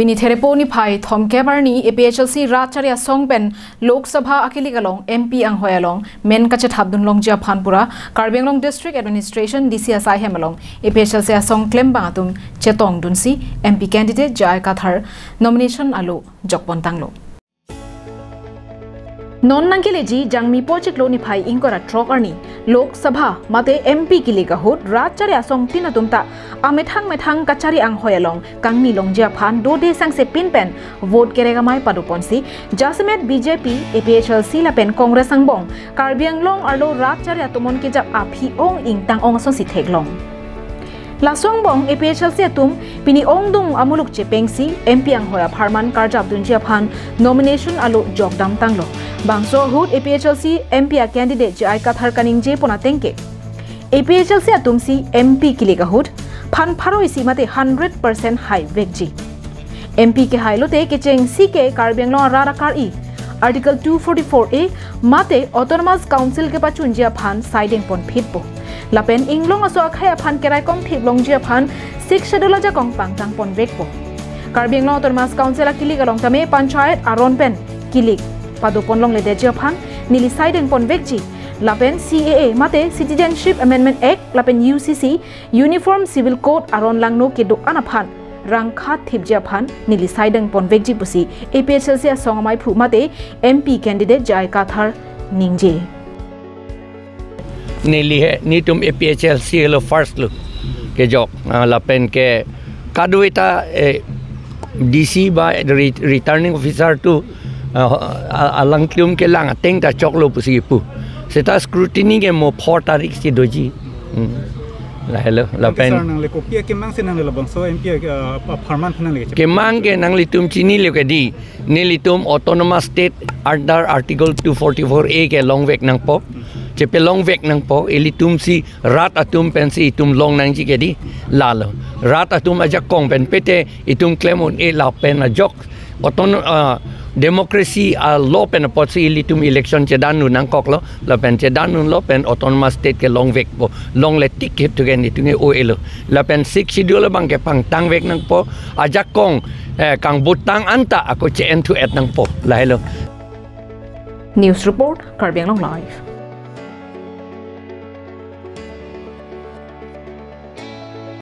Pini thereponi phai thom kebarni APHLC Racharya Songpen Lok Sabha Akiligalong MP ang hoyalong men kachet habdun longjia phanpura Karbenglong District Administration DCSI hemalong APHLC asong claim bangatum chetong dunsi MP candidate Jai Kathar nomination aloh jokpon tanglo non nangkileji jangmi project lo ni phai ingkora trok arni Lok Sabha mate MP kiliga hut Racharya Song tinatumta amethang kachari ang hoyalong kangni longjia phan do de sang se pinpen vote kerega mai paduponsi Jasemet BJP APHLC la pen Congress ang bong Karbenglong arlo Racharya tumon kejap api ong ingtang ong ason si theklong Lasong bong APHLC atum pini ongdung amuluk chepengsi MP ang hoya pharman karjap dunjia phan nomination aloh jokdam tanglo bangso hut APHLC MP a candidate Jai Kathar kaning je pona tengke APHLC atum si MP kiliga hut phan pharoi si mate 100% high vegji MP ke hailote ke cheng si ke Karbenglong rara kar I Article 244A mate Autonomous Council ke pachunjia phan siding pon phitpo Lapen inglong aso akhaya phan kerai kom thip longjia phan 6 schedule ja kong pangtang pon vekpo Karbenglong Autonomous Council a kilig along tame panchayat aron pen kilig padopon long le dejia phan nili siding pon vekji Lapen CAA mate Citizenship Amendment Act lapen UCC Uniform Civil Code aron langno ke do anaphan rangkha thipjia phan nili siding pon vekji pusi APHLC songamai phu mate MP candidate Jai Kathar ningje Nili है नी तुम APHLC low first low kejok lapen ke kaduita DC ba returning officer tu alang klium ke lang ateng ta choklo pusi pu seta scrutiny ke mo 4 tarik si doji la hello lapen nang le kopia ke mang senang le bangso MP pharman nang le kemang ke nang litum chini le ke di ni litum autonomous state under article 244A ke long vek nang po Cepe long vek nang po ilitum si rat atum pensi itum long nang ji kedi lalo rat atum aja kong pen pete itum klemon e la pen ajok oton democracy a law pen pot si ilitum election chedanu nang koklo la pen chedanu lo pen autonomous state ke long vek po long le tik hip to gen itung e o elo la pen 6 schedule bang ke pang tang vek nang po aja kong kang butang anta ako chen to et nang po la hello News report Karbenglong Live